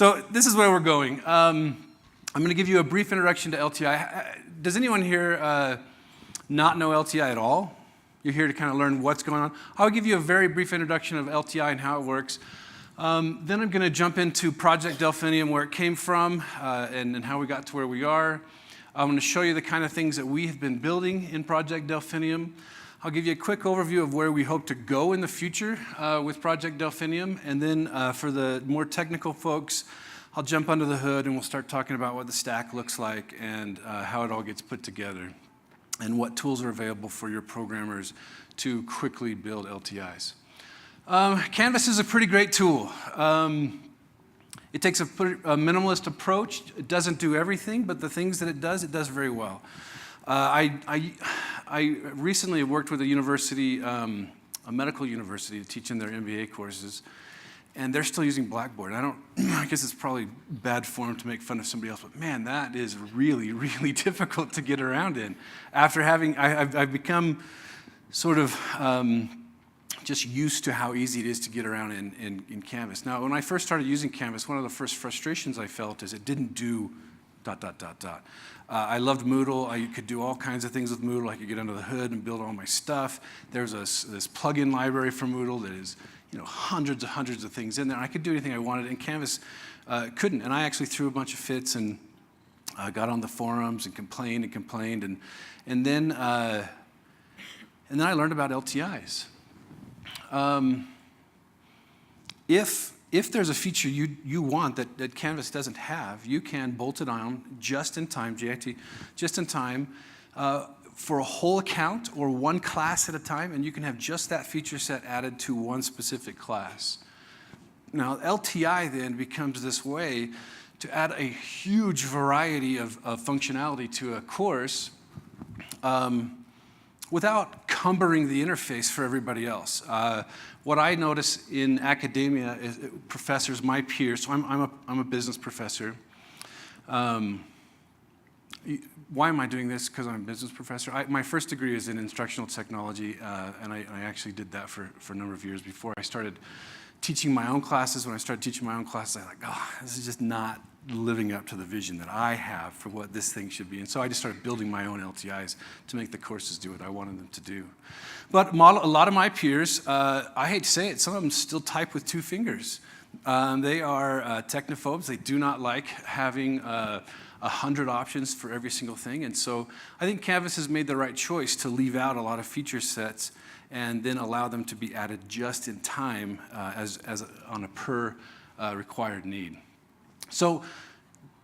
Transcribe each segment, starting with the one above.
So this is where we're going. I'm going to give you a brief introduction to LTI. Does anyone here not know LTI at all? You're here to kind of learn what's going on. I'll give you a very brief introduction of LTI and how it works. Then I'm going to jump into Project Delphinium, where it came from, and how we got to where we are. I'm going to show you the kind of things that we have been building in Project Delphinium. I'll give you a quick overview of where we hope to go in the future with Project Delphinium. And then for the more technical folks, I'll jump under the hood and we'll start talking about what the stack looks like and how it all gets put together and what tools are available for your programmers to quickly build LTIs. Canvas is a pretty great tool. It takes a minimalist approach. It doesn't do everything, but the things that it does very well. I recently worked with a university, a medical university, to teach in their MBA courses, and they're still using Blackboard. I guess it's probably bad form to make fun of somebody else, but man, that is really, really difficult to get around in. After I've become sort of just used to how easy it is to get around in Canvas. Now, when I first started using Canvas, one of the first frustrations I felt is it didn't do ... I loved Moodle. I could do all kinds of things with Moodle. I could get under the hood and build all my stuff. There's this plugin library for Moodle that is, hundreds of things in there. I could do anything I wanted, and Canvas couldn't. And I actually threw a bunch of fits and got on the forums and complained, and then I learned about LTIs. If there's a feature you want that Canvas doesn't have, you can bolt it on just in time, JIT, just in time, for a whole account or one class at a time, and you can have just that feature set added to one specific class. Now, LTI then becomes this way to add a huge variety of functionality to a course without cumbering the interface for everybody else. What I notice in academia is professors, my peers, so I'm a business professor. Why am I doing this? Because I'm a business professor. My first degree is in instructional technology, and I actually did that for a number of years before I started teaching my own classes. When I started teaching my own classes, I was like, this is just not living up to the vision that I have for what this thing should be. And so I just started building my own LTIs to make the courses do what I wanted them to do. But a lot of my peers, I hate to say it, some of them still type with 2 fingers. They are technophobes. They do not like having 100 options for every single thing. And so I think Canvas has made the right choice to leave out a lot of feature sets and then allow them to be added just in time on a per required need. So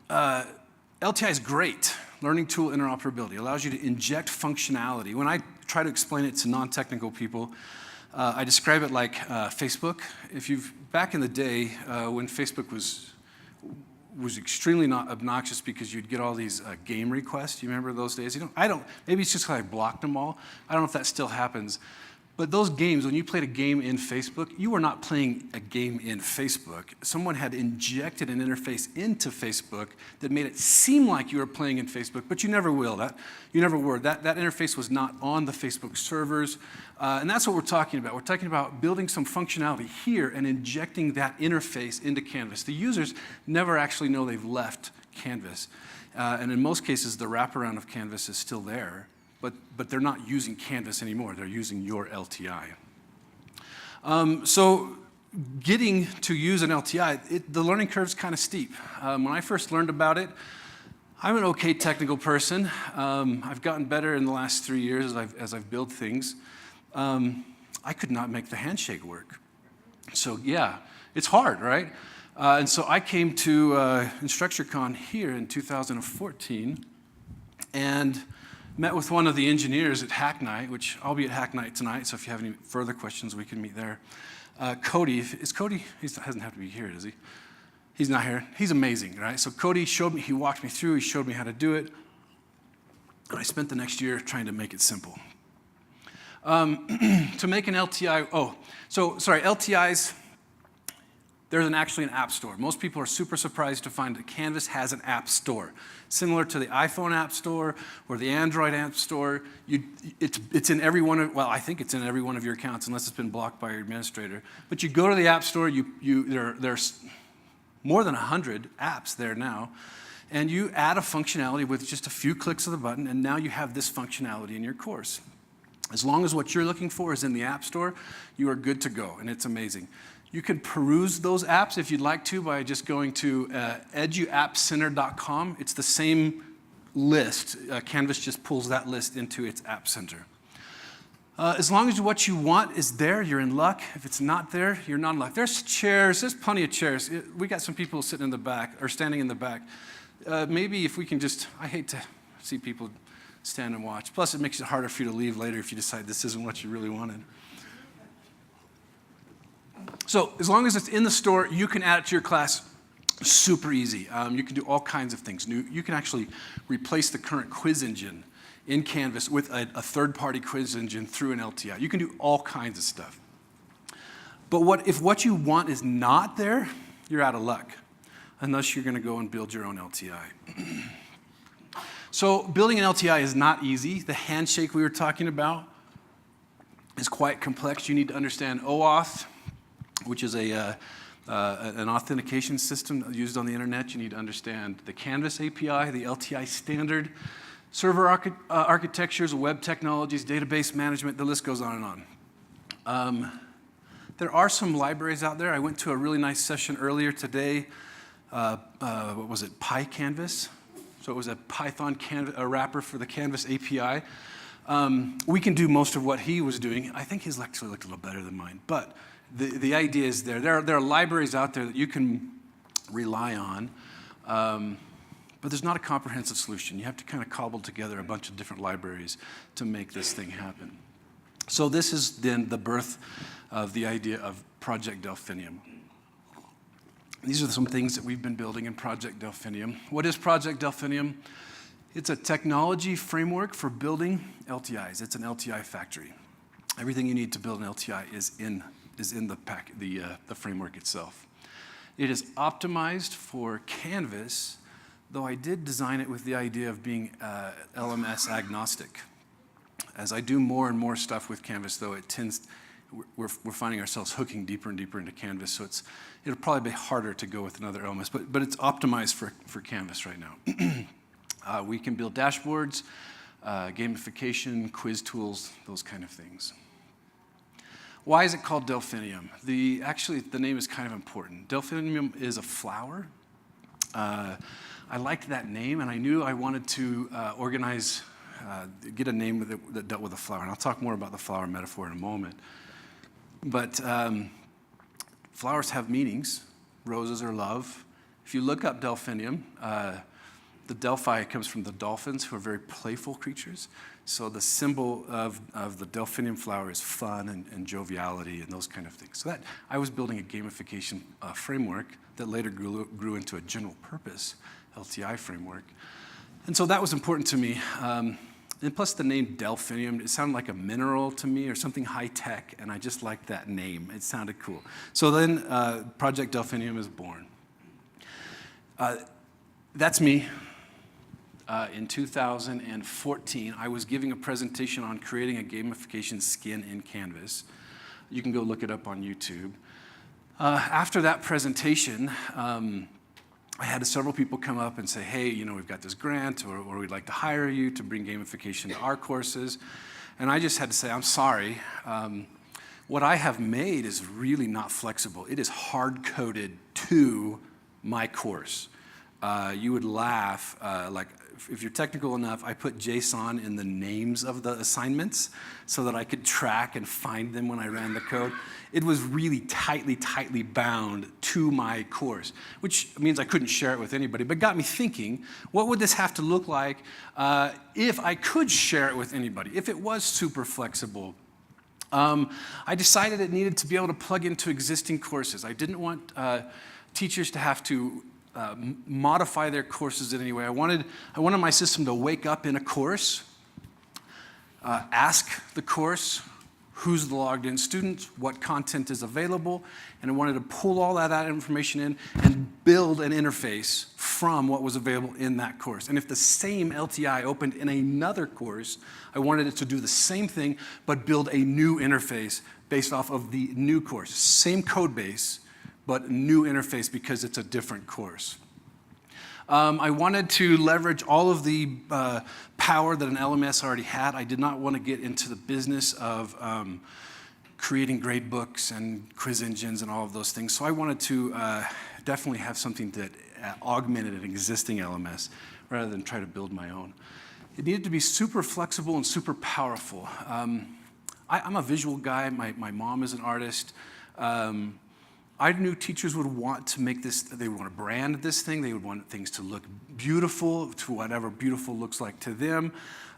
LTI is great. Learning tool interoperability allows you to inject functionality. When I try to explain it to non-technical people, I describe it like Facebook. Back in the day when Facebook was extremely not obnoxious because you'd get all these game requests. You remember those days? Maybe it's just because I blocked them all. I don't know if that still happens. But those games, when you played a game in Facebook, you were not playing a game in Facebook. Someone had injected an interface into Facebook that made it seem like you were playing in Facebook, but you never will. You never were. That interface was not on the Facebook servers. And that's what we're talking about. We're talking about building some functionality here and injecting that interface into Canvas. The users never actually know they've left Canvas. And in most cases, the wraparound of Canvas is still there. But they're not using Canvas anymore. They're using your LTI. So getting to use an LTI, the learning curve is kind of steep. When I first learned about it, I'm an okay technical person. I've gotten better in the last 3 years as I've built things. I could not make the handshake work. So yeah, it's hard, right? And so I came to InstructureCon here in 2014 and met with one of the engineers at Hack Night, which I'll be at Hack Night tonight, so if you have any further questions, we can meet there. Cody, is Cody? He doesn't have to be here, does he? He's not here. He's amazing, right? So Cody he walked me through, he showed me how to do it, and I spent the next year trying to make it simple. To make an LTI, LTIs, there's actually an app store. Most people are super surprised to find that Canvas has an app store. Similar to the iPhone app store or the Android app store, it's in every one of, I think it's in every one of your accounts unless it's been blocked by your administrator. But you go to the app store, there's more than 100 apps there now. And you add a functionality with just a few clicks of the button, and now you have this functionality in your course. As long as what you're looking for is in the App Store, you are good to go, and it's amazing. You can peruse those apps if you'd like to by just going to eduappcenter.com. It's the same list. Canvas just pulls that list into its App Center. As long as what you want is there, you're in luck. If it's not there, you're not in luck. There's chairs. There's plenty of chairs. We got some people sitting in the back, or standing in the back. Maybe if we can just, I hate to see people stand and watch. Plus, it makes it harder for you to leave later if you decide this isn't what you really wanted. So as long as it's in the store, you can add it to your class super easy. You can do all kinds of things. You can actually replace the current quiz engine in Canvas with a third-party quiz engine through an LTI. You can do all kinds of stuff. But if what you want is not there, you're out of luck, unless you're going to go and build your own LTI. So building an LTI is not easy. The handshake we were talking about is quite complex. You need to understand OAuth, which is an authentication system used on the internet. You need to understand the Canvas API, the LTI standard, server architectures, web technologies, database management, the list goes on and on. There are some libraries out there. I went to a really nice session earlier today. What was it, PyCanvas? So it was a Python wrapper for the Canvas API. We can do most of what he was doing. I think his actually looked a little better than mine. But the idea is there. There are libraries out there that you can rely on. But there's not a comprehensive solution. You have to kind of cobble together a bunch of different libraries to make this thing happen. So this is then the birth of the idea of Project Delphinium. These are some things that we've been building in Project Delphinium. What is Project Delphinium? It's a technology framework for building LTIs. It's an LTI factory. Everything you need to build an LTI is in the framework itself. It is optimized for Canvas, though I did design it with the idea of being LMS agnostic. As I do more and more stuff with Canvas, though, we're finding ourselves hooking deeper and deeper into Canvas, so it'll probably be harder to go with another LMS, but it's optimized for Canvas right now. We can build dashboards, gamification, quiz tools, those kind of things. Why is it called Delphinium? Actually, the name is kind of important. Delphinium is a flower. I liked that name, and I knew I wanted to get a name that dealt with a flower. And I'll talk more about the flower metaphor in a moment. But flowers have meanings. Roses are love. If you look up Delphinium, the Delphi comes from the dolphins, who are very playful creatures. So the symbol of the Delphinium flower is fun and joviality and those kind of things. So I was building a gamification framework that later grew into a general purpose LTI framework. And so that was important to me. And plus the name Delphinium, it sounded like a mineral to me or something high tech, and I just liked that name. It sounded cool. So then Project Delphinium is born. That's me. In 2014, I was giving a presentation on creating a gamification skin in Canvas. You can go look it up on YouTube. After that presentation, I had several people come up and say, hey, we've got this grant, or we'd like to hire you to bring gamification to our courses. And I just had to say, I'm sorry. What I have made is really not flexible. It is hard-coded to my course. You would laugh, if you're technical enough, I put JSON in the names of the assignments so that I could track and find them when I ran the code. It was really tightly bound to my course, which means I couldn't share it with anybody, but got me thinking, what would this have to look like if I could share it with anybody, if it was super flexible? I decided it needed to be able to plug into existing courses. I didn't want teachers to have to modify their courses in any way. I wanted my system to wake up in a course, ask the course who's the logged in student, what content is available, and I wanted to pull all that information in and build an interface from what was available in that course. And if the same LTI opened in another course, I wanted it to do the same thing, but build a new interface based off of the new course. Same code base, but a new interface because it's a different course. I wanted to leverage all of the power that an LMS already had. I did not want to get into the business of creating grade books and quiz engines and all of those things. So I wanted to definitely have something that augmented an existing LMS rather than try to build my own. It needed to be super flexible and super powerful. I'm a visual guy. My mom is an artist. I knew teachers would want to make this, they would want to brand this thing. They would want things to look beautiful, to whatever beautiful looks like to them.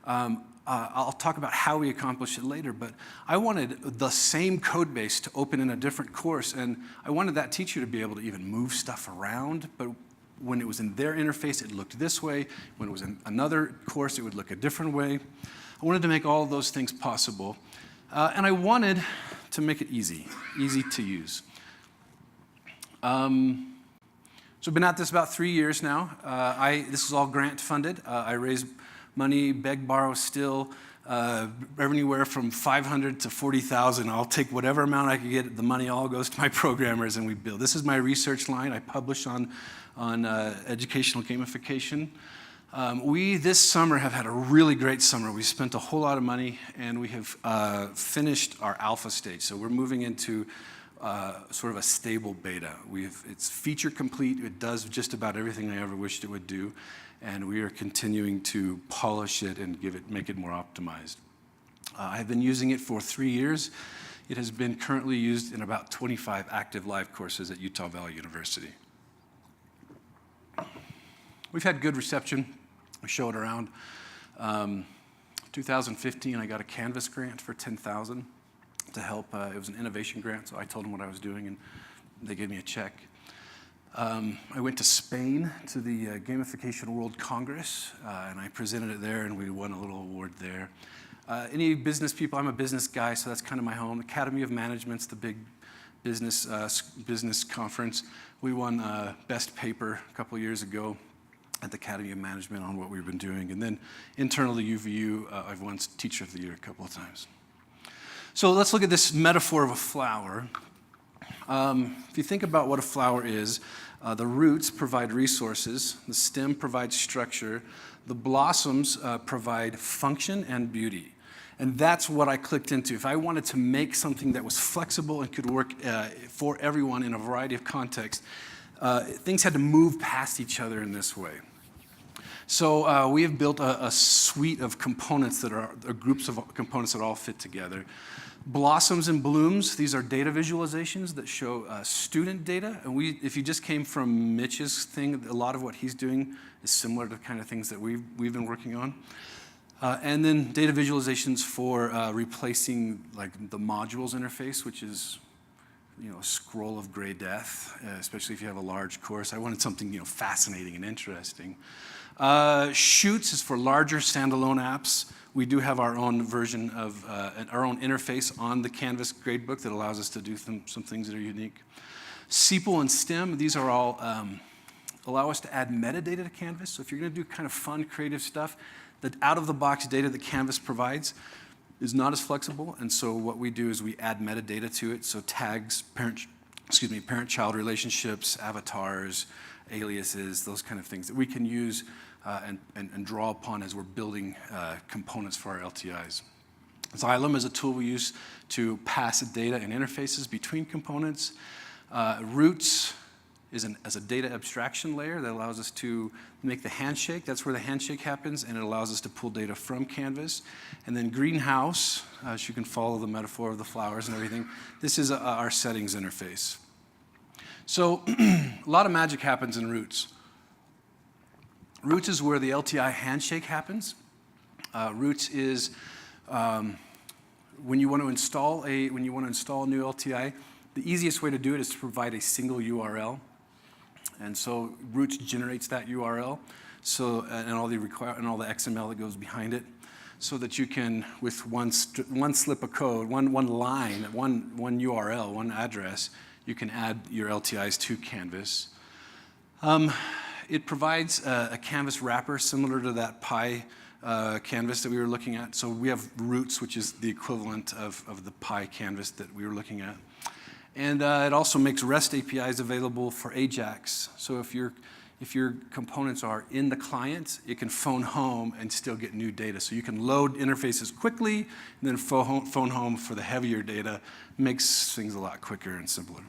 I'll talk about how we accomplish it later, but I wanted the same code base to open in a different course, and I wanted that teacher to be able to even move stuff around, but when it was in their interface, it looked this way. When it was in another course, it would look a different way. I wanted to make all of those things possible, and I wanted to make it easy to use. So I've been at this about 3 years now. This is all grant funded. I raise money, beg, borrow, steal, everywhere from $500 to $40,000. I'll take whatever amount I can get. The money all goes to my programmers, and we build. This is my research line. I publish on educational gamification. We, this summer, have had a really great summer. We spent a whole lot of money, and we have finished our alpha stage. So we're moving into sort of a stable beta. It's feature complete. It does just about everything I ever wished it would do, and we are continuing to polish it and make it more optimized. I've been using it for 3 years. It has been currently used in about 25 active live courses at Utah Valley University. We've had good reception. We show it around. 2015, I got a Canvas grant for $10,000 to help. It was an innovation grant, so I told them what I was doing, and they gave me a check. I went to Spain to the Gamification World Congress, and I presented it there, and we won a little award there. Any business people, I'm a business guy, so that's kind of my home. Academy of Management's the big business conference. We won Best Paper a couple years ago at the Academy of Management on what we've been doing. And then internally, UVU, I've won Teacher of the Year a couple of times. So let's look at this metaphor of a flower. If you think about what a flower is, the roots provide resources, the stem provides structure, the blossoms provide function and beauty. And that's what I clicked into. If I wanted to make something that was flexible and could work for everyone in a variety of contexts, things had to move past each other in this way. So we have built a suite of components that are groups of components that all fit together. Blossoms and blooms, these are data visualizations that show student data. And if you just came from Mitch's thing, a lot of what he's doing is similar to the kind of things that we've been working on. And then data visualizations for replacing like the modules interface, which is a scroll of gray death, especially if you have a large course. I wanted something fascinating and interesting. Shoots is for larger standalone apps. We do have our own version of our own interface on the Canvas gradebook that allows us to do some things that are unique. SEPL and STEM, these are all allow us to add metadata to Canvas. So if you're going to do kind of fun, creative stuff, the out-of-the-box data that Canvas provides is not as flexible, and so what we do is we add metadata to it, so tags, parent-child relationships, avatars, aliases, those kind of things that we can use and draw upon as we're building components for our LTIs. Xylem is a tool we use to pass data and interfaces between components. Roots is as a data abstraction layer that allows us to make the handshake. That's where the handshake happens, and it allows us to pull data from Canvas. And then greenhouse, as you can follow the metaphor of the flowers and everything, this is our settings interface. So a lot of magic happens in Roots. Roots is where the LTI handshake happens. Roots is when you want to install a new LTI, the easiest way to do it is to provide a single URL. And so Roots generates that URL, and all the XML that goes behind it, so that you can, with one slip of code, one line, one URL, one address, you can add your LTIs to Canvas. It provides a Canvas wrapper similar to that Pi canvas that we were looking at. So we have Roots, which is the equivalent of the Pi canvas that we were looking at. And it also makes REST APIs available for AJAX. So if your components are in the client, it can phone home and still get new data. So you can load interfaces quickly, and then phone home for the heavier data. Makes things a lot quicker and simpler.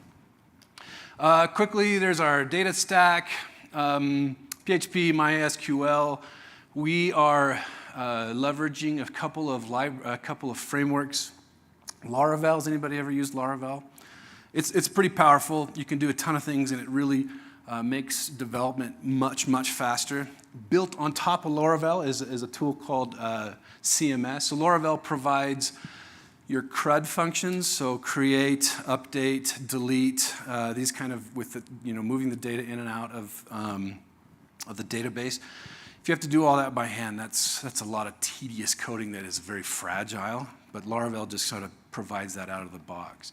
Quickly, there's our data stack, PHP, MySQL. We are leveraging a couple of frameworks. Laravel's, anybody ever used Laravel? It's pretty powerful. You can do a ton of things, and it really makes development much, much faster. Built on top of Laravel is a tool called CMS. So Laravel provides your CRUD functions, so create, update, delete, these kind of with the, moving the data in and out of the database. If you have to do all that by hand, that's a lot of tedious coding that is very fragile, but Laravel just sort of provides that out of the box.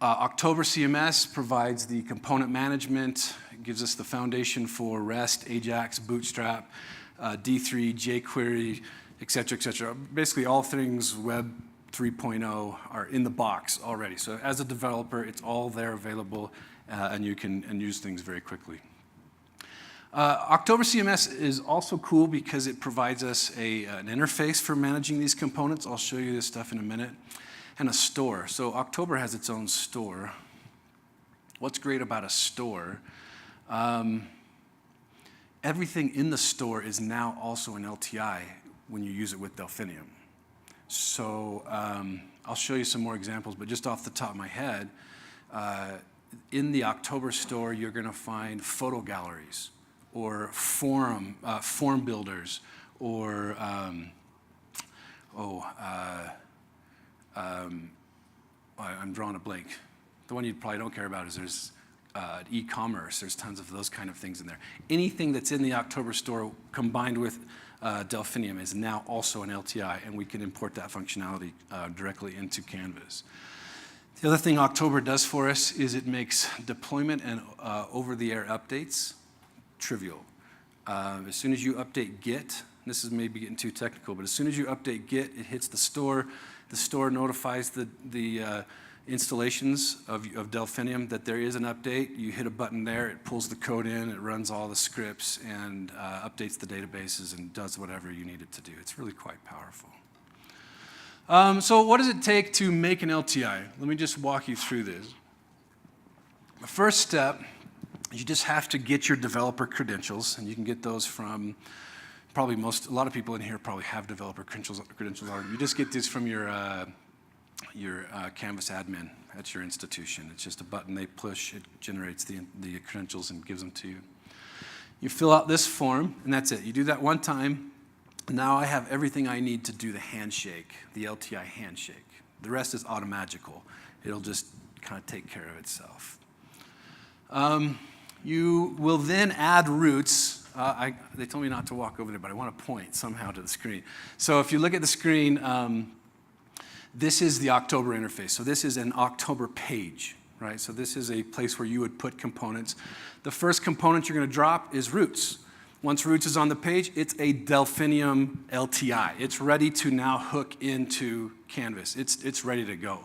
October CMS provides the component management. It gives us the foundation for REST, AJAX, Bootstrap, D3, jQuery, et cetera, et cetera. Basically, all things Web 3.0 are in the box already. So as a developer, it's all there available, and you can use things very quickly. October CMS is also cool because it provides us an interface for managing these components. I'll show you this stuff in a minute. And a store. So October has its own store. What's great about a store? Everything in the store is now also an LTI when you use it with Delphinium. So I'll show you some more examples, but just off the top of my head, in the October store, you're going to find photo galleries or form builders or I'm drawing a blank. The one you probably don't care about is there's e-commerce. There's tons of those kind of things in there. Anything that's in the October store combined with Delphinium is now also an LTI, and we can import that functionality directly into Canvas. The other thing October does for us is it makes deployment and over-the-air updates trivial. As soon as you update Git, this is maybe getting too technical, but as soon as you update Git, it hits the store. The store notifies the installations of Delphinium that there is an update. You hit a button there, it pulls the code in, it runs all the scripts, and updates the databases and does whatever you need it to do. It's really quite powerful. So what does it take to make an LTI? Let me just walk you through this. The first step, you just have to get your developer credentials, and you can get those from probably a lot of people in here probably have developer credentials already. You just get these from your Canvas admin at your institution. It's just a button they push, it generates the credentials and gives them to you. You fill out this form, and that's it. You do that one time. Now I have everything I need to do the handshake, the LTI handshake. The rest is automagical. It'll just kind of take care of itself. You will then add roots. They told me not to walk over there, but I want to point somehow to the screen. So if you look at the screen, this is the October interface. So this is an October page, right? So this is a place where you would put components. The first component you're going to drop is roots. Once roots is on the page, it's a Delphinium LTI. It's ready to now hook into Canvas. It's ready to go.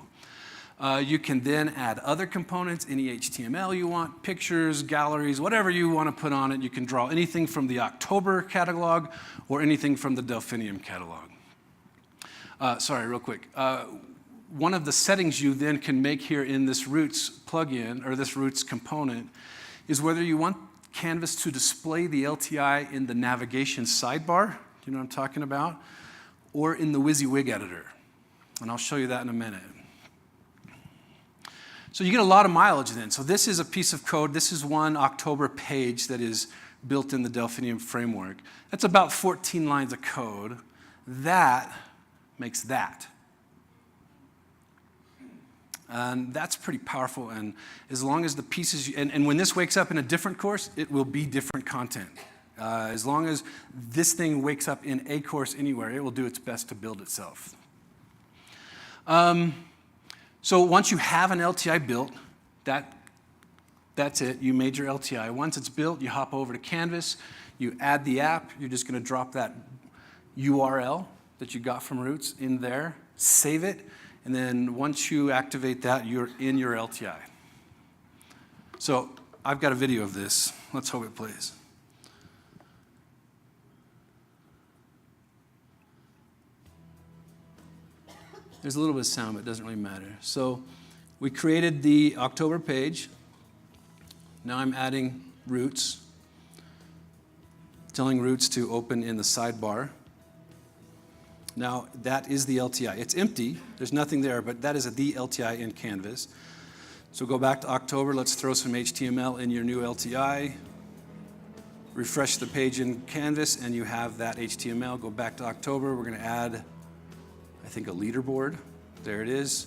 You can then add other components, any HTML you want, pictures, galleries, whatever you want to put on it. You can draw anything from the October catalog or anything from the Delphinium catalog. Sorry, real quick. One of the settings you then can make here in this Roots plugin, or this Roots component, is whether you want Canvas to display the LTI in the navigation sidebar, you know what I'm talking about, or in the WYSIWYG editor. And I'll show you that in a minute. So you get a lot of mileage then. So this is a piece of code. This is one October page that is built in the Delphinium framework. That's about 14 lines of code. That makes that. And that's pretty powerful. And as long as the pieces, and when this wakes up in a different course, it will be different content. As long as this thing wakes up in a course anywhere, it will do its best to build itself. So once you have an LTI built, that's it. You made your LTI. Once it's built, you hop over to Canvas. You add the app. You're just going to drop that URL that you got from Roots in there, save it, And then once you activate that, you're in your LTI. So I've got a video of this. Let's hope it plays. There's a little bit of sound, but it doesn't really matter. So we created the October page. Now I'm adding Roots, telling Roots to open in the sidebar. Now that is the LTI. It's empty, there's nothing there, but that is the LTI in Canvas. So go back to October, let's throw some HTML in your new LTI. Refresh the page in Canvas and you have that HTML. Go back to October, we're gonna add, I think, a leaderboard. There it is.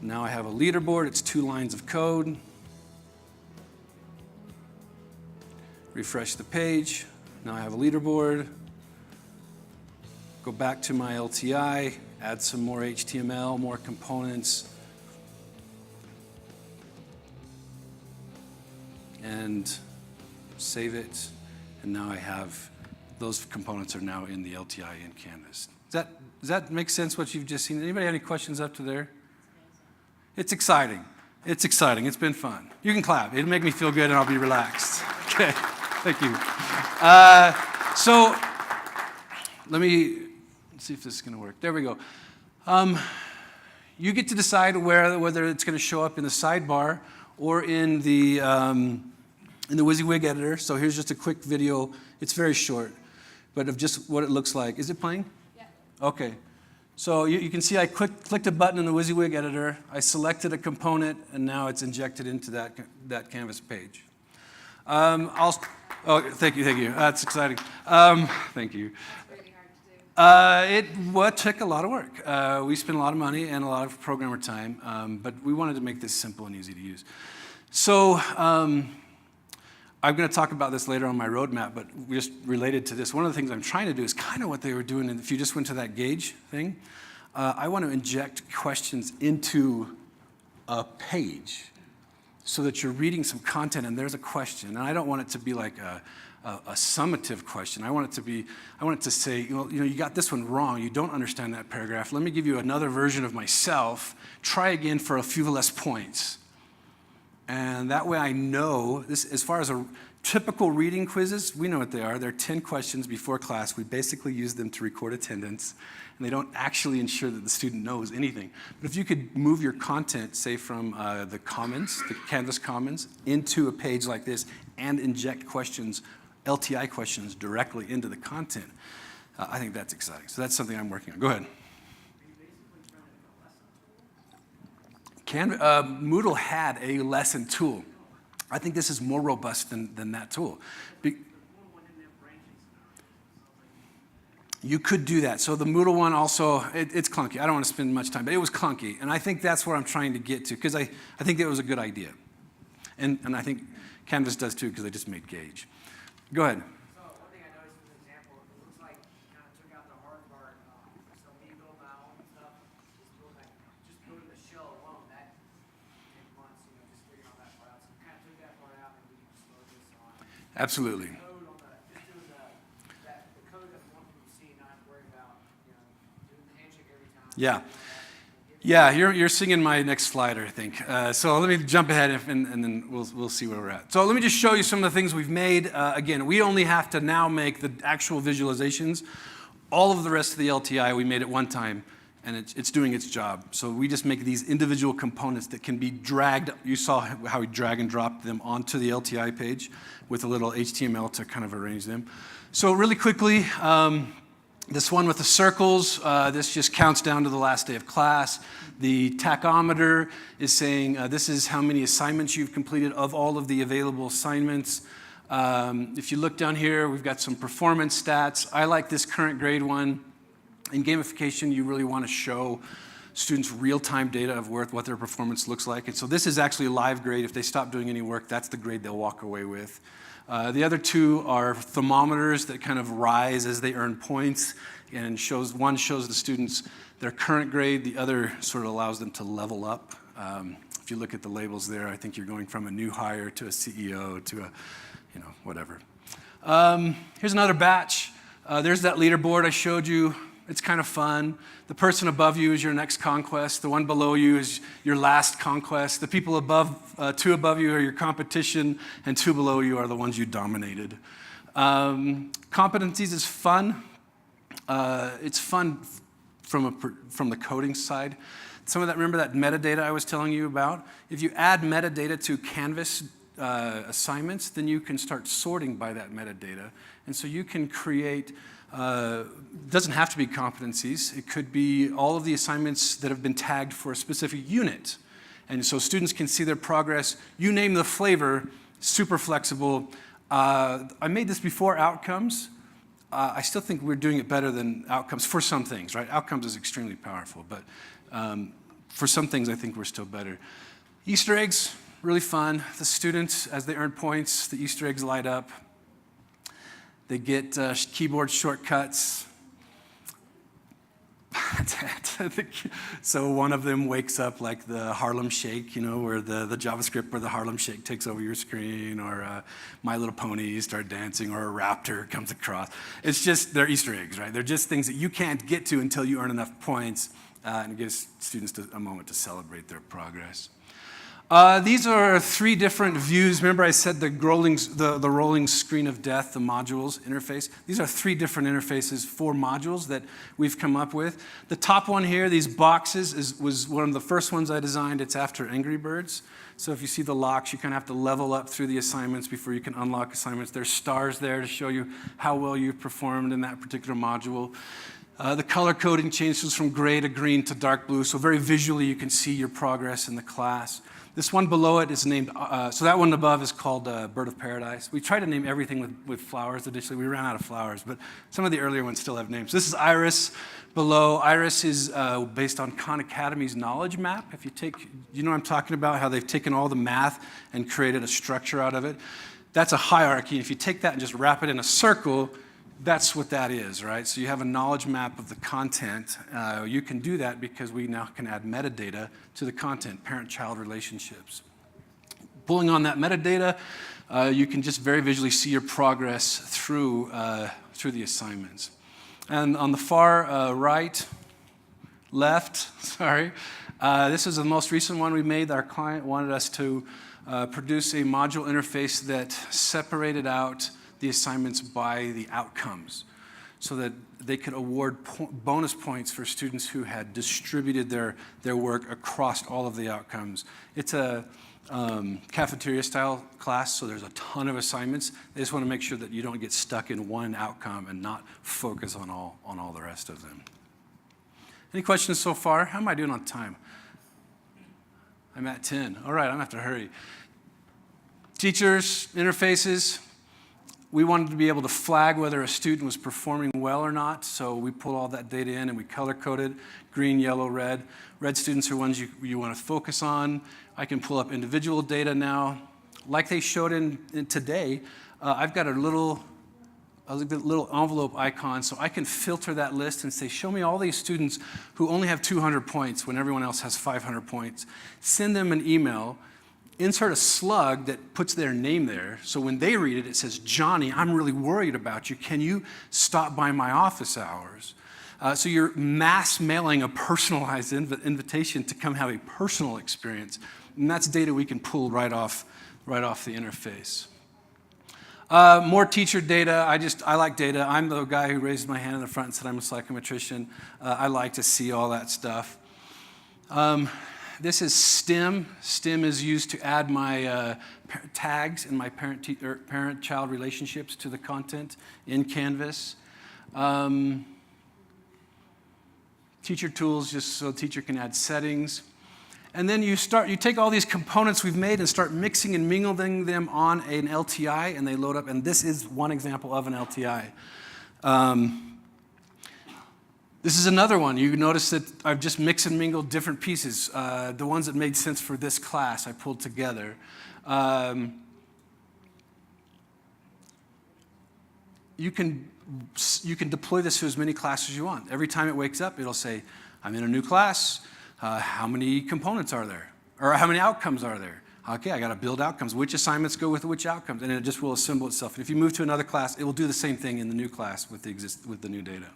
Now I have a leaderboard, it's 2 lines of code. Refresh the page, now I have a leaderboard. Go back to my LTI, add some more HTML, more components. And save it, and now I have, those components are now in the LTI in Canvas. Does that make sense what you've just seen? Anybody have any questions up to there? It's exciting. It's exciting. It's been fun. You can clap. It'll make me feel good and I'll be relaxed. Okay, thank you. So let me see if this is going to work. There we go. You get to decide whether it's going to show up in the sidebar or in the WYSIWYG editor. So here's just a quick video. It's very short, but of just what it looks like. Is it playing? Yeah. Okay. So you can see I clicked a button in the WYSIWYG editor. I selected a component, and now it's injected into that Canvas page. Oh, thank you. That's exciting. Thank you. It took a lot of work. We spent a lot of money and a lot of programmer time, but we wanted to make this simple and easy to use. So I'm going to talk about this later on my roadmap, but just related to this, one of the things I'm trying to do is kind of what they were doing. If you just went to that gauge thing, I want to inject questions into a page so that you're reading some content and there's a question. And I don't want it to be like a summative question. I want it to say, you got this one wrong. You don't understand that paragraph. Let me give you another version of myself. Try again for a few less points. And that way I know, this, as far as typical reading quizzes, we know what they are. They're 10 questions before class. We basically use them to record attendance, and they don't actually ensure that the student knows anything. But if you could move your content, say from the Commons, the Canvas Commons, into a page like this and inject questions, LTI questions, directly into the content, I think that's exciting. So that's something I'm working on. Go ahead. Moodle had a lesson tool. I think this is more robust than that tool. You could do that. So the Moodle one also, it's clunky. I don't want to spend much time, but it was clunky. And I think that's where I'm trying to get to, because I think it was a good idea. And I think Canvas does too, because they just made gauge. Go ahead. So one thing I noticed with the example, it looks like you kind of took out the hard part. So me building my own stuff, just building the shell alone, that takes months, just figuring all that part out. So we kind of took that part out and we can just load this on. Absolutely. The code on just doing the code that we want people to see, not worry about, doing the handshake every time. Yeah. Yeah, you're singing my next slide, I think. So let me jump ahead and then we'll see where we're at. So let me just show you some of the things we've made. Again, we only have to now make the actual visualizations. All of the rest of the LTI we made at one time, and it's doing its job. So we just make these individual components that can be dragged. You saw how we drag and drop them onto the LTI page with a little HTML to kind of arrange them. So really quickly, this one with the circles, this just counts down to the last day of class. The tachometer is saying this is how many assignments you've completed of all of the available assignments. If you look down here, we've got some performance stats. I like this current grade one. In gamification, you really want to show students real-time data of what their performance looks like. And so this is actually a live grade. If they stop doing any work, that's the grade they'll walk away with. The other two are thermometers that kind of rise as they earn points, and one shows the students their current grade, the other sort of allows them to level up. If you look at the labels there, I think you're going from a new hire to a CEO to a, whatever. Here's another batch. There's that leaderboard I showed you. It's kind of fun. The person above you is your next conquest. The one below you is your last conquest. The people above, two above you are your competition, and two below you are the ones you dominated. Competencies is fun. It's fun from the coding side. Some of that, remember that metadata I was telling you about? If you add metadata to Canvas assignments, then you can start sorting by that metadata. And so you can create, doesn't have to be competencies. It could be all of the assignments that have been tagged for a specific unit. And so students can see their progress. You name the flavor, super flexible. I made this before outcomes. I still think we're doing it better than outcomes for some things, right? Outcomes is extremely powerful, but for some things I think we're still better. Easter eggs, really fun. The students, as they earn points, the Easter eggs light up. They get keyboard shortcuts. So one of them wakes up like the Harlem Shake, you know, where the JavaScript where the Harlem Shake takes over your screen, or My Little Pony start dancing, or a raptor comes across. It's just, they're Easter eggs, right? They're just things that you can't get to until you earn enough points, and it gives students a moment to celebrate their progress. These are 3 different views. Remember I said the rolling screen of death, the modules interface? These are 3 different interfaces for modules that we've come up with. The top one here, these boxes, was one of the first ones I designed. It's after Angry Birds. So if you see the locks, you kind of have to level up through the assignments before you can unlock assignments. There's stars there to show you how well you've performed in that particular module. The color coding changes from gray to green to dark blue, so very visually you can see your progress in the class. This one below it is named, so that one above is called Bird of Paradise. We tried to name everything with flowers initially. We ran out of flowers, but some of the earlier ones still have names. This is Iris below. Iris is based on Khan Academy's knowledge map. If you take, you know what I'm talking about, how they've taken all the math and created a structure out of it. That's a hierarchy. If you take that and just wrap it in a circle, that's what that is, right? So you have a knowledge map of the content. You can do that because we now can add metadata to the content, parent-child relationships. Pulling on that metadata, you can just very visually see your progress through the assignments. And on the far left, sorry, this is the most recent one we made. Our client wanted us to produce a module interface that separated out the assignments by the outcomes so that they could award bonus points for students who had distributed their work across all of the outcomes. It's a cafeteria-style class, so there's a ton of assignments. They just want to make sure that you don't get stuck in one outcome and not focus on all the rest of them. Any questions so far? How am I doing on time? I'm at 10. All right, I'm going to have to hurry. Teachers, interfaces. We wanted to be able to flag whether a student was performing well or not, so we pull all that data in and we color-coded green, yellow, red. Red students are ones you want to focus on. I can pull up individual data now. Like they showed in today, I've got a little envelope icon, so I can filter that list and say, show me all these students who only have 200 points when everyone else has 500 points. Send them an email. Insert a slug that puts their name there, so when they read it, it says, Johnny, I'm really worried about you. Can you stop by my office hours? So you're mass mailing a personalized invitation to come have a personal experience, and that's data we can pull right off the interface. More teacher data. I like data. I'm the guy who raised my hand in the front and said I'm a psychometrician. I like to see all that stuff. This is STEM. STEM is used to add my tags and my parent-child relationships to the content in Canvas. Teacher tools, just so the teacher can add settings. And then you take all these components we've made and start mixing and mingling them on an LTI, and they load up. And this is one example of an LTI. This is another one. You notice that I've just mixed and mingled different pieces. The ones that made sense for this class I pulled together. You can deploy this to as many classes as you want. Every time it wakes up, it'll say, I'm in a new class. How many components are there? Or how many outcomes are there? Okay, I got to build outcomes. Which assignments go with which outcomes? And it just will assemble itself. And if you move to another class, it will do the same thing in the new class with the new data.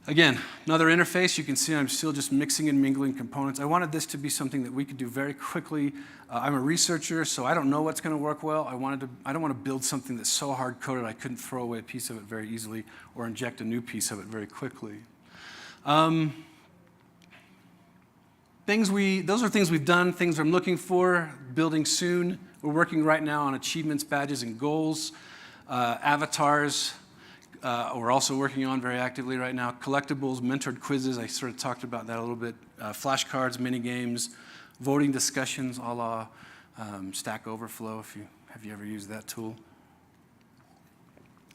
Again, another interface. You can see I'm still just mixing and mingling components. I wanted this to be something that we could do very quickly. I'm a researcher, so I don't know what's going to work well. I don't want to build something that's so hard-coded I couldn't throw away a piece of it very easily or inject a new piece of it very quickly. Those are things we've done, things I'm looking for, building soon. We're working right now on achievements, badges, and goals, avatars. We're also working on very actively right now, collectibles, mentored quizzes, I sort of talked about that a little bit, flashcards, mini games, voting discussions a la Stack Overflow, have you ever used that tool?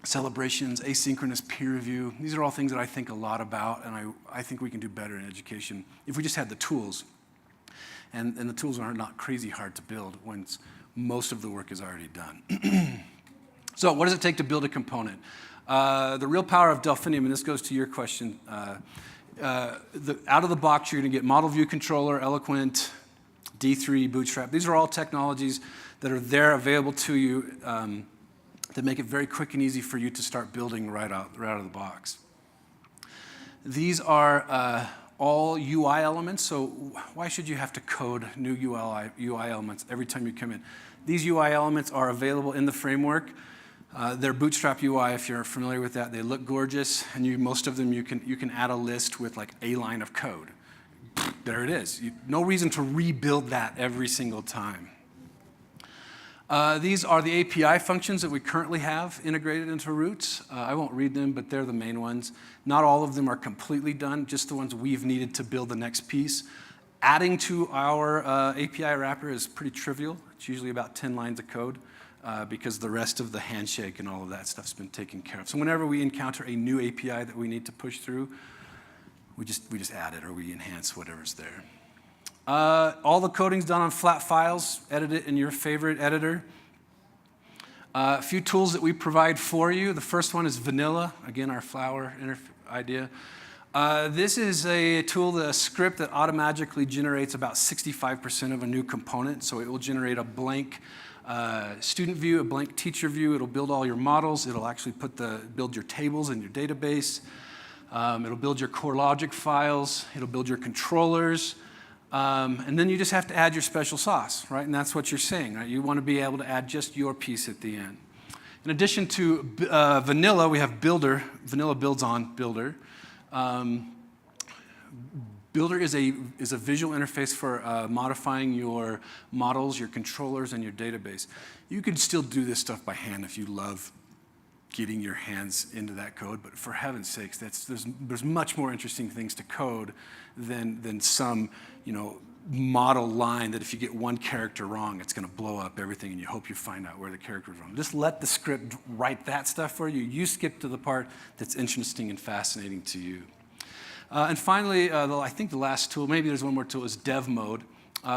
Celebrations, asynchronous peer review. These are all things that I think a lot about, and I think we can do better in education if we just had the tools. And the tools are not crazy hard to build once most of the work is already done. So what does it take to build a component? The real power of Delphinium, and this goes to your question, out of the box you're going to get Model View Controller, Eloquent, D3, Bootstrap. These are all technologies that are there available to you that make it very quick and easy for you to start building right out of the box. These are all UI elements, so why should you have to code new UI elements every time you come in? These UI elements are available in the framework. They're Bootstrap UI, if you're familiar with that. They look gorgeous, and most of them you can add a list with like a line of code. There it is. No reason to rebuild that every single time. These are the API functions that we currently have integrated into Roots. I won't read them, but they're the main ones. Not all of them are completely done, just the ones we've needed to build the next piece. Adding to our API wrapper is pretty trivial. It's usually about 10 lines of code. Because the rest of the handshake and all of that stuff's been taken care of. So whenever we encounter a new API that we need to push through, we just add it or we enhance whatever's there. All the coding's done on flat files. Edit it in your favorite editor. A few tools that we provide for you. The first one is Vanilla. Again, our flower idea. This is a tool, a script that automatically generates about 65% of a new component. So it will generate a blank student view, a blank teacher view. It'll build all your models. It'll actually build your tables in your database. It'll build your core logic files. It'll build your controllers. And then you just have to add your special sauce, right? And that's what you're saying, right? You want to be able to add just your piece at the end. In addition to Vanilla, we have Builder. Vanilla builds on Builder. Builder is a visual interface for modifying your models, your controllers, and your database. You can still do this stuff by hand if you love getting your hands into that code, but for heaven's sakes, there's much more interesting things to code than some model line that if you get one character wrong, it's going to blow up everything, and you hope you find out where the character is wrong. Just let the script write that stuff for you. You skip to the part that's interesting and fascinating to you. And finally, I think the last tool, maybe there's one more tool, is Dev Mode.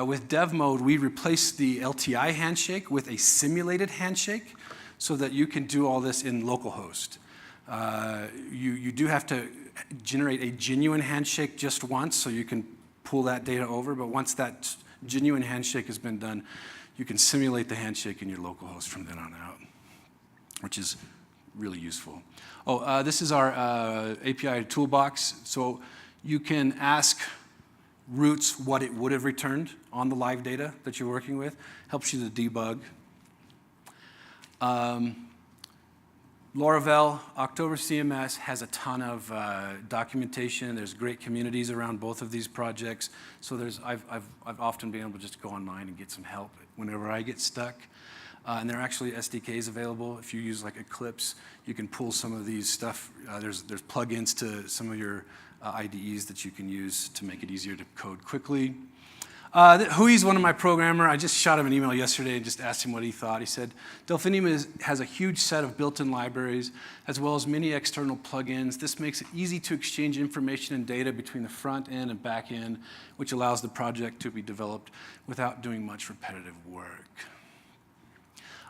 With Dev Mode, we replace the LTI handshake with a simulated handshake so that you can do all this in localhost. You do have to generate a genuine handshake just once so you can pull that data over, but once that genuine handshake has been done, you can simulate the handshake in your localhost from then on out, which is really useful. Oh, this is our API toolbox. So you can ask Roots what it would have returned on the live data that you're working with. Helps you to debug. Laravel, October CMS has a ton of documentation. There's great communities around both of these projects. So I've often been able to just go online and get some help whenever I get stuck. And there are actually SDKs available. If you use like Eclipse, you can pull some of these stuff. There's plugins to some of your IDEs that you can use to make it easier to code quickly. Hui's one of my programmer. I just shot him an email yesterday and just asked him what he thought. He said, Delphinium has a huge set of built-in libraries, as well as many external plugins. This makes it easy to exchange information and data between the front end and back end, which allows the project to be developed without doing much repetitive work.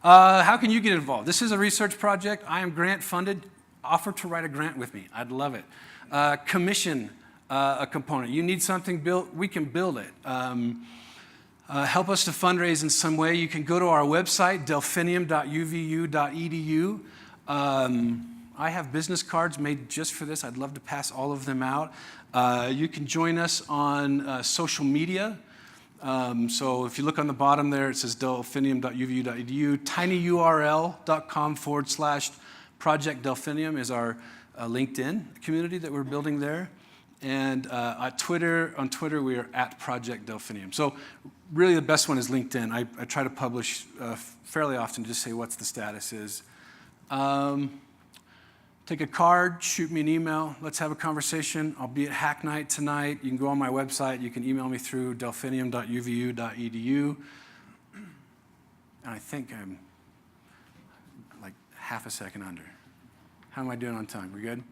How can you get involved? This is a research project. I am grant funded. Offer to write a grant with me. I'd love it. Commission a component. You need something built, we can build it. Help us to fundraise in some way. You can go to our website, delphinium.uvu.edu. I'm I have business cards made just for this. I'd love to pass all of them out. You can join us on social media. So if you look on the bottom there, it says delphinium.uvu.edu. tinyurl.com/Project Delphinium is our LinkedIn community that we're building there. And on Twitter, we are at Project Delphinium. So really the best one is LinkedIn. I try to publish fairly often to just say what's the status is. Take a card, shoot me an email. Let's have a conversation. I'll be at Hack Night tonight. You can go on my website. You can email me through delphinium.uvu.edu. And I think I'm like half a second under. How am I doing on time? We good?